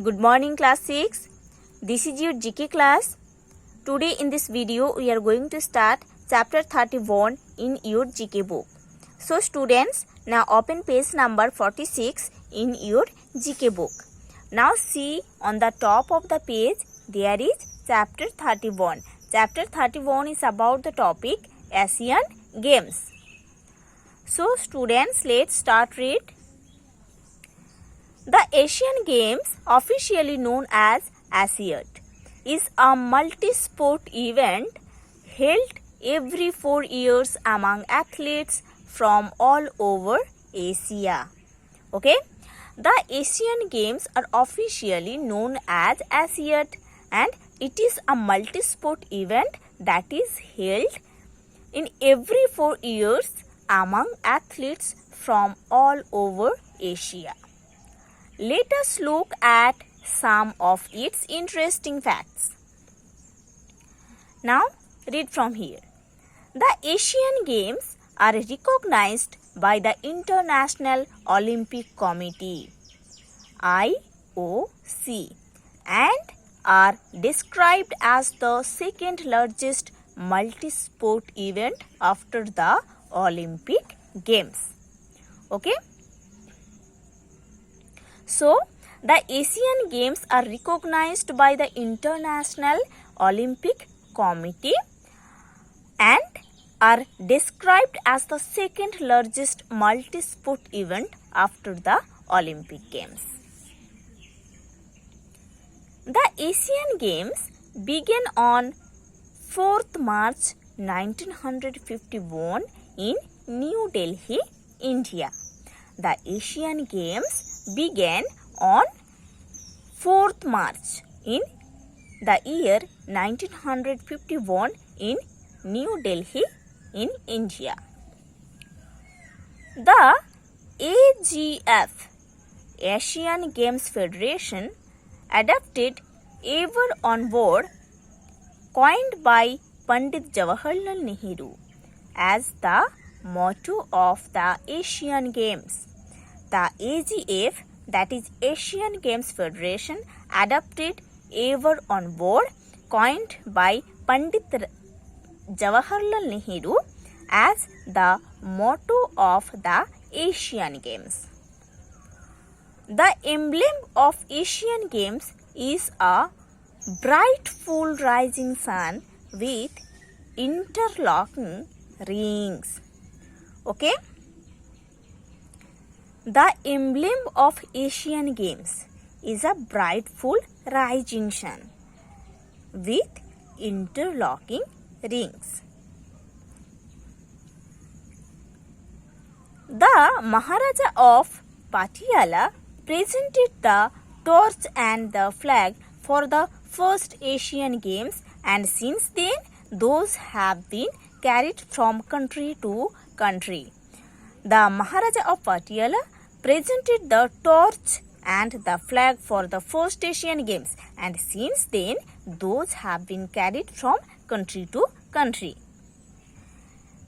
Good morning class 6. This is your GK class. Today in this video we are going to start chapter 31 in your GK book. So students, now open page number 46 in your GK book. Now see on the top of the page there is chapter 31. Chapter 31 is about the topic Asian Games. So students, let's start read. The Asian Games, officially known as ASIAD, is a multi-sport event held every 4 years among athletes from all over Asia. Okay, the Asian Games are officially known as ASIAD and it is a multi-sport event that is held in every 4 years among athletes from all over Asia. Let us look at some of its interesting facts. Now, read from here. The Asian Games are recognized by the International Olympic Committee (IOC) and are described as the second largest multi-sport event after the Olympic Games. Okay? So, the Asian Games are recognized by the International Olympic Committee and are described as the second largest multi-sport event after the Olympic Games. The Asian Games began on 4th March 1951 in New Delhi, India. The Asian Games began on 4th March in the year 1951 in New Delhi in India. The AGF, Asian Games Federation, adopted Ever on Board, coined by Pandit Jawaharlal Nehru, as the motto of the Asian Games. The AGF, that is Asian Games Federation, adopted Ever on Board, coined by Pandit Jawaharlal Nehru, as the motto of the Asian Games. The emblem of Asian Games is a bright full rising sun with interlocking rings. Okay? The emblem of Asian Games is a bright full rising sun with interlocking rings. The Maharaja of Patiala presented the torch and the flag for the first Asian Games, and since then those have been carried from country to country. The Maharaja of Patiala presented the torch and the flag for the first Asian Games, and since then those have been carried from country to country.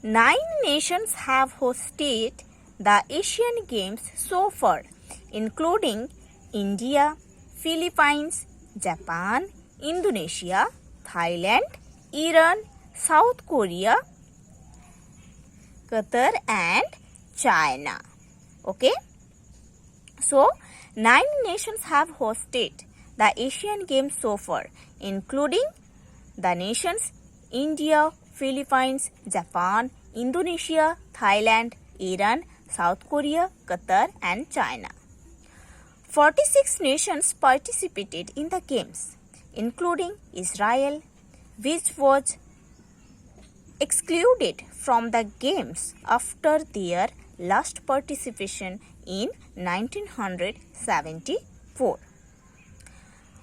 9 nations have hosted the Asian Games so far, including India, Philippines, Japan, Indonesia, Thailand, Iran, South Korea, Qatar and China. Okay? So, 9 nations have hosted the Asian Games so far, including the nations India, Philippines, Japan, Indonesia, Thailand, Iran, South Korea, Qatar and China. 46 nations participated in the Games, including Israel, which was excluded from the Games after their last participation in 1974.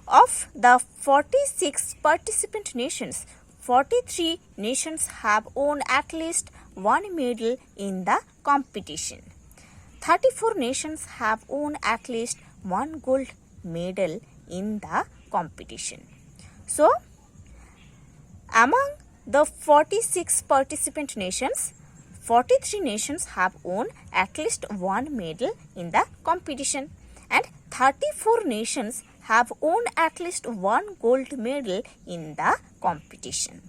Of the 46 participant nations, 43 nations have won at least one medal in the competition. 34 nations have won at least one gold medal in the competition. So, among the 46 participant nations, 43 nations have won at least one medal in the competition and 34 nations have won at least one gold medal in the competition.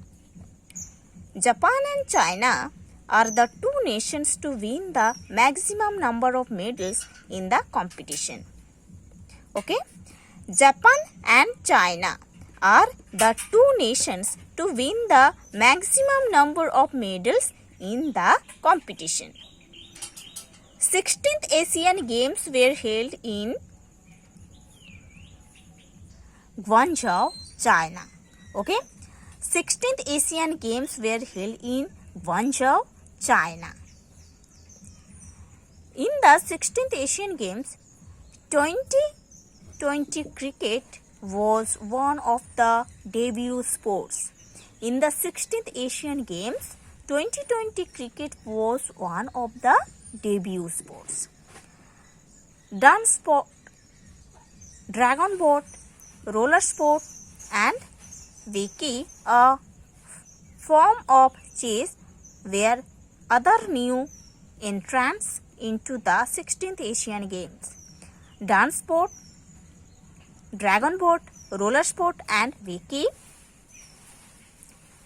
Japan and China are the two nations to win the maximum number of medals in the competition. Okay? Japan and China are the two nations to win the maximum number of medals in the competition. 16th Asian Games were held in Guangzhou, China. Okay? 16th Asian Games were held in Guangzhou, China. In the 16th Asian Games, 2020 cricket was one of the debut sports. In the 16th Asian Games, 2020 cricket was one of the debut sports. Dance sport, dragon boat, roller sport and Vicky, a form of chess, were other new entrants into the 16th Asian Games. Dance sport, dragon boat, roller sport and Vicky,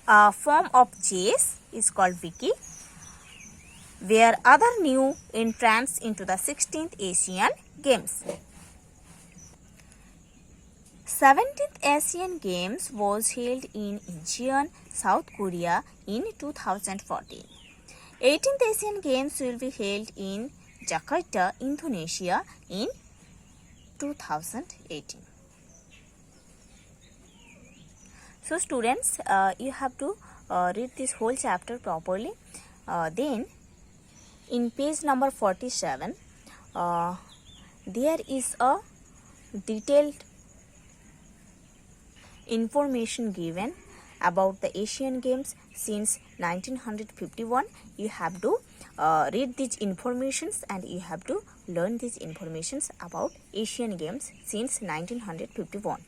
a form of chess is called Vicky, were other new entrants into the 16th Asian Games. 17th Asian Games was held in Incheon, South Korea in 2014. 18th Asian Games will be held in Jakarta, Indonesia in 2018. So students, you have to read this whole chapter properly. Then in page number 47, there is a detailed information given about the Asian Games since 1951. You have to read these informations and you have to learn these informations about Asian Games since 1951.